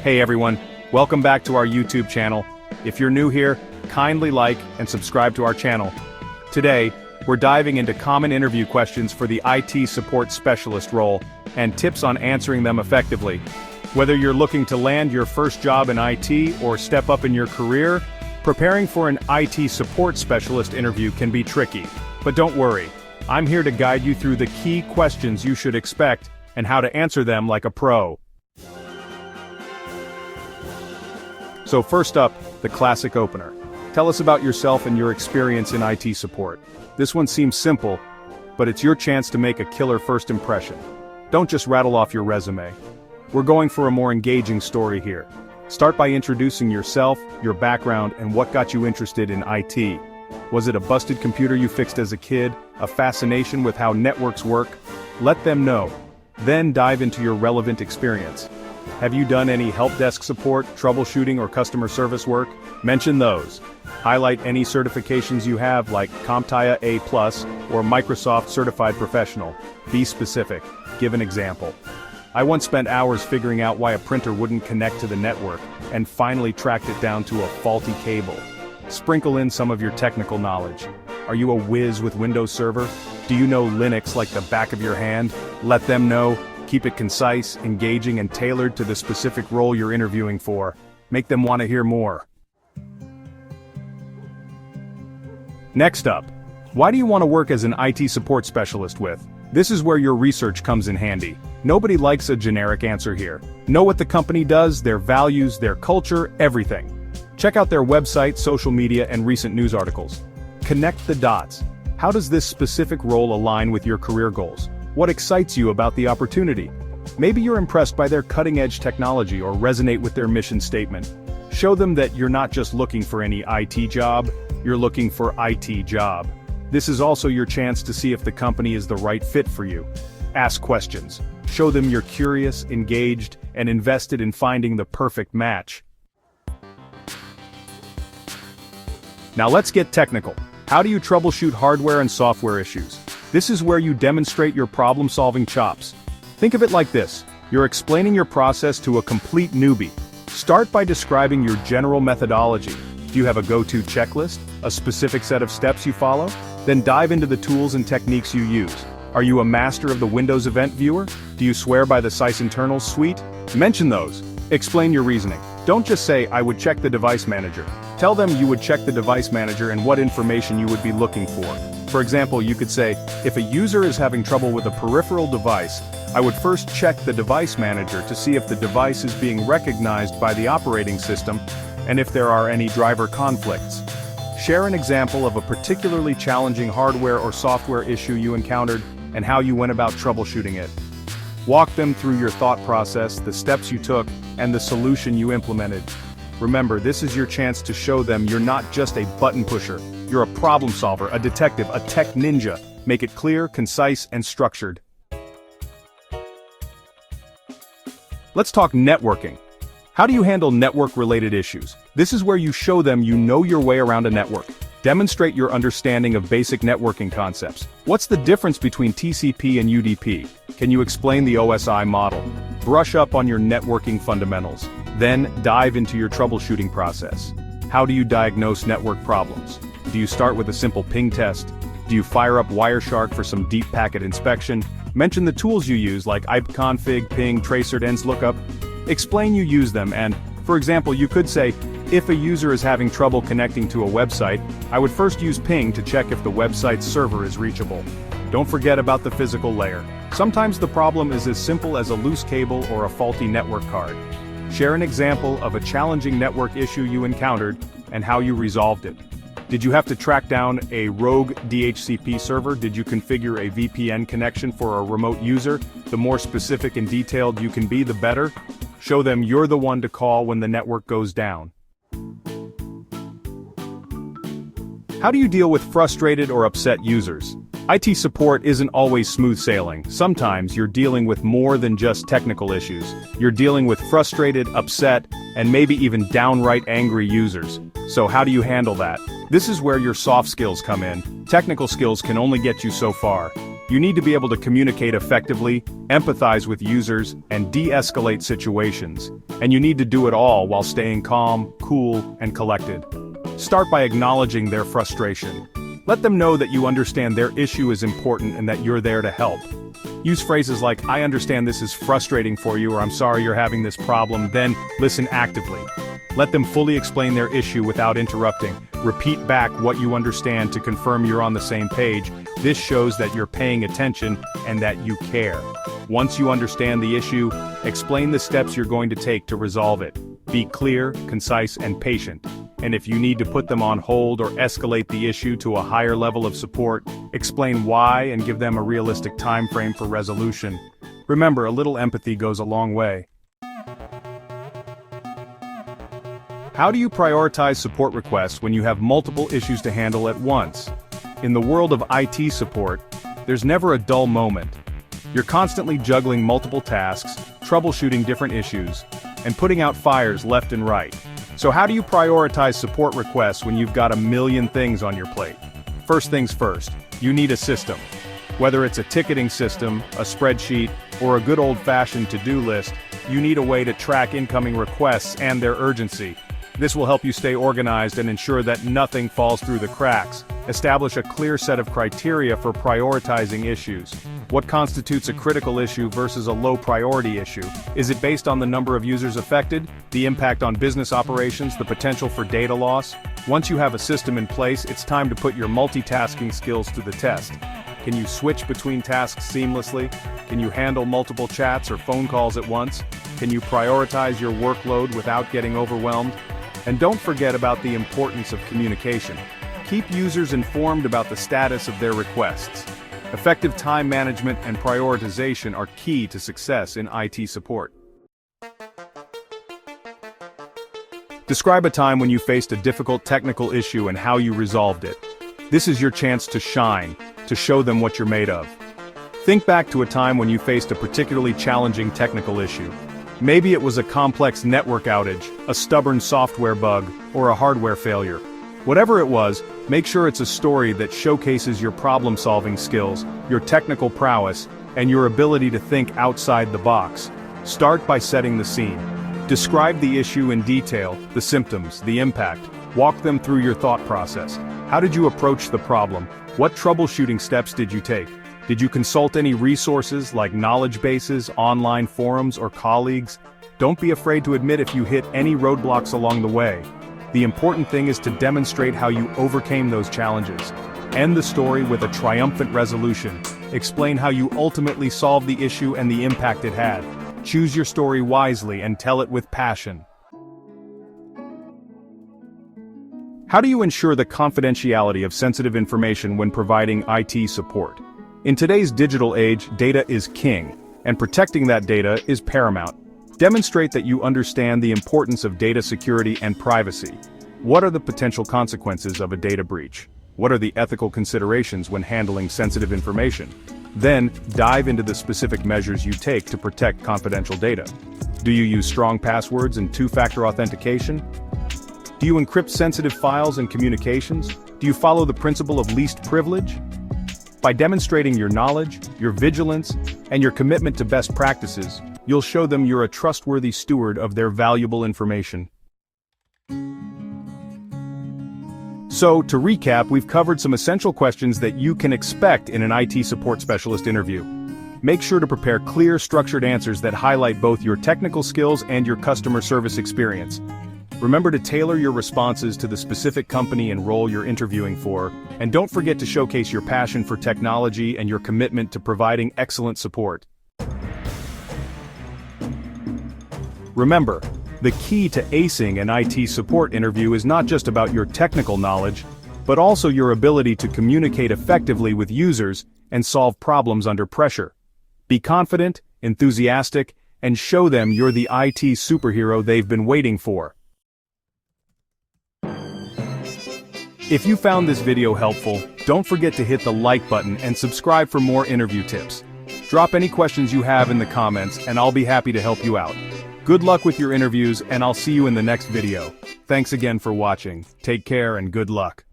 Hey everyone, welcome back to our YouTube channel. If you're new here, kindly like and subscribe to our channel. Today, we're diving into common interview questions for the IT support specialist role, and tips on answering them effectively. Whether you're looking to land your first job in IT or step up in your career, preparing for an IT support specialist interview can be tricky. But don't worry, I'm here to guide you through the key questions you should expect and how to answer them like a pro. So first up, the classic opener. Tell us about yourself and your experience in IT support. This one seems simple, but it's your chance to make a killer first impression. Don't just rattle off your resume. We're going for a more engaging story here. Start by introducing yourself, your background, and what got you interested in IT. Was it a busted computer you fixed as a kid, a fascination with how networks work? Let them know. Then dive into your relevant experience. Have you done any help desk support, troubleshooting, or customer service work? Mention those. Highlight any certifications you have like CompTIA A+, or Microsoft Certified Professional. Be specific. Give an example. I once spent hours figuring out why a printer wouldn't connect to the network, and finally tracked it down to a faulty cable. Sprinkle in some of your technical knowledge. Are you a whiz with Windows Server? Do you know Linux like the back of your hand? Let them know. Keep it concise, engaging, and tailored to the specific role you're interviewing for. Make them want to hear more. Next up, why do you want to work as an IT support specialist with? This is where your research comes in handy. Nobody likes a generic answer here. Know what the company does, their values, their culture, everything. Check out their website, social media, and recent news articles. Connect the dots. How does this specific role align with your career goals? What excites you about the opportunity? Maybe you're impressed by their cutting-edge technology or resonate with their mission statement. Show them that you're not just looking for any IT job, you're looking for IT job. This is also your chance to see if the company is the right fit for you. Ask questions. Show them you're curious, engaged, and invested in finding the perfect match. Now let's get technical. How do you troubleshoot hardware and software issues? This is where you demonstrate your problem-solving chops. Think of it like this. You're explaining your process to a complete newbie. Start by describing your general methodology. Do you have a go-to checklist? A specific set of steps you follow? Then dive into the tools and techniques you use. Are you a master of the Windows Event Viewer? Do you swear by the SICE Internals suite? Mention those. Explain your reasoning. Don't just say, I would check the device manager. Tell them you would check the device manager and what information you would be looking for. For example, you could say, if a user is having trouble with a peripheral device, I would first check the device manager to see if the device is being recognized by the operating system, and if there are any driver conflicts. Share an example of a particularly challenging hardware or software issue you encountered, and how you went about troubleshooting it. Walk them through your thought process, the steps you took, and the solution you implemented. Remember, this is your chance to show them you're not just a button pusher. You're a problem solver, a detective, a tech ninja. Make it clear, concise, and structured. Let's talk networking. How do you handle network-related issues? This is where you show them you know your way around a network. Demonstrate your understanding of basic networking concepts. What's the difference between TCP and UDP? Can you explain the OSI model? Brush up on your networking fundamentals. Then, dive into your troubleshooting process. How do you diagnose network problems? Do you start with a simple ping test? Do you fire up Wireshark for some deep packet inspection? Mention the tools you use like ipconfig, ping, tracert, ens lookup. Explain you use them and, for example, you could say, if a user is having trouble connecting to a website, I would first use ping to check if the website's server is reachable. Don't forget about the physical layer. Sometimes the problem is as simple as a loose cable or a faulty network card. Share an example of a challenging network issue you encountered and how you resolved it. Did you have to track down a rogue DHCP server? Did you configure a VPN connection for a remote user? The more specific and detailed you can be, the better. Show them you're the one to call when the network goes down. How do you deal with frustrated or upset users? IT support isn't always smooth sailing. Sometimes you're dealing with more than just technical issues. You're dealing with frustrated, upset, and maybe even downright angry users. So how do you handle that? This is where your soft skills come in. Technical skills can only get you so far. You need to be able to communicate effectively, empathize with users, and de-escalate situations. And you need to do it all while staying calm, cool, and collected. Start by acknowledging their frustration. Let them know that you understand their issue is important and that you're there to help. Use phrases like, "I understand this is frustrating for you," or "I'm sorry you're having this problem," then listen actively. Let them fully explain their issue without interrupting. Repeat back what you understand to confirm you're on the same page. This shows that you're paying attention and that you care. Once you understand the issue, explain the steps you're going to take to resolve it. Be clear, concise, and patient. And if you need to put them on hold or escalate the issue to a higher level of support, explain why and give them a realistic time frame for resolution. Remember, a little empathy goes a long way. How do you prioritize support requests when you have multiple issues to handle at once? In the world of IT support, there's never a dull moment. You're constantly juggling multiple tasks, troubleshooting different issues, and putting out fires left and right. So how do you prioritize support requests when you've got a million things on your plate? First things first, you need a system. Whether it's a ticketing system, a spreadsheet, or a good old-fashioned to-do list, you need a way to track incoming requests and their urgency. This will help you stay organized and ensure that nothing falls through the cracks. Establish a clear set of criteria for prioritizing issues. What constitutes a critical issue versus a low-priority issue? Is it based on the number of users affected, the impact on business operations, the potential for data loss? Once you have a system in place, it's time to put your multitasking skills to the test. Can you switch between tasks seamlessly? Can you handle multiple chats or phone calls at once? Can you prioritize your workload without getting overwhelmed? And don't forget about the importance of communication. Keep users informed about the status of their requests. Effective time management and prioritization are key to success in IT support. Describe a time when you faced a difficult technical issue and how you resolved it. This is your chance to shine, to show them what you're made of. Think back to a time when you faced a particularly challenging technical issue. Maybe it was a complex network outage, a stubborn software bug, or a hardware failure. Whatever it was, make sure it's a story that showcases your problem-solving skills, your technical prowess, and your ability to think outside the box. Start by setting the scene. Describe the issue in detail, the symptoms, the impact. Walk them through your thought process. How did you approach the problem? What troubleshooting steps did you take? Did you consult any resources like knowledge bases, online forums, or colleagues? Don't be afraid to admit if you hit any roadblocks along the way. The important thing is to demonstrate how you overcame those challenges. End the story with a triumphant resolution. Explain how you ultimately solved the issue and the impact it had. Choose your story wisely and tell it with passion. How do you ensure the confidentiality of sensitive information when providing IT support? In today's digital age, data is king, and protecting that data is paramount. Demonstrate that you understand the importance of data security and privacy. What are the potential consequences of a data breach? What are the ethical considerations when handling sensitive information? Then, dive into the specific measures you take to protect confidential data. Do you use strong passwords and two-factor authentication? Do you encrypt sensitive files and communications? Do you follow the principle of least privilege? By demonstrating your knowledge, your vigilance, and your commitment to best practices, you'll show them you're a trustworthy steward of their valuable information. So, to recap, we've covered some essential questions that you can expect in an IT support specialist interview. Make sure to prepare clear, structured answers that highlight both your technical skills and your customer service experience. Remember to tailor your responses to the specific company and role you're interviewing for, and don't forget to showcase your passion for technology and your commitment to providing excellent support. Remember, the key to acing an IT support interview is not just about your technical knowledge, but also your ability to communicate effectively with users and solve problems under pressure. Be confident, enthusiastic, and show them you're the IT superhero they've been waiting for. If you found this video helpful, don't forget to hit the like button and subscribe for more interview tips. Drop any questions you have in the comments and I'll be happy to help you out. Good luck with your interviews and I'll see you in the next video. Thanks again for watching. Take care and good luck.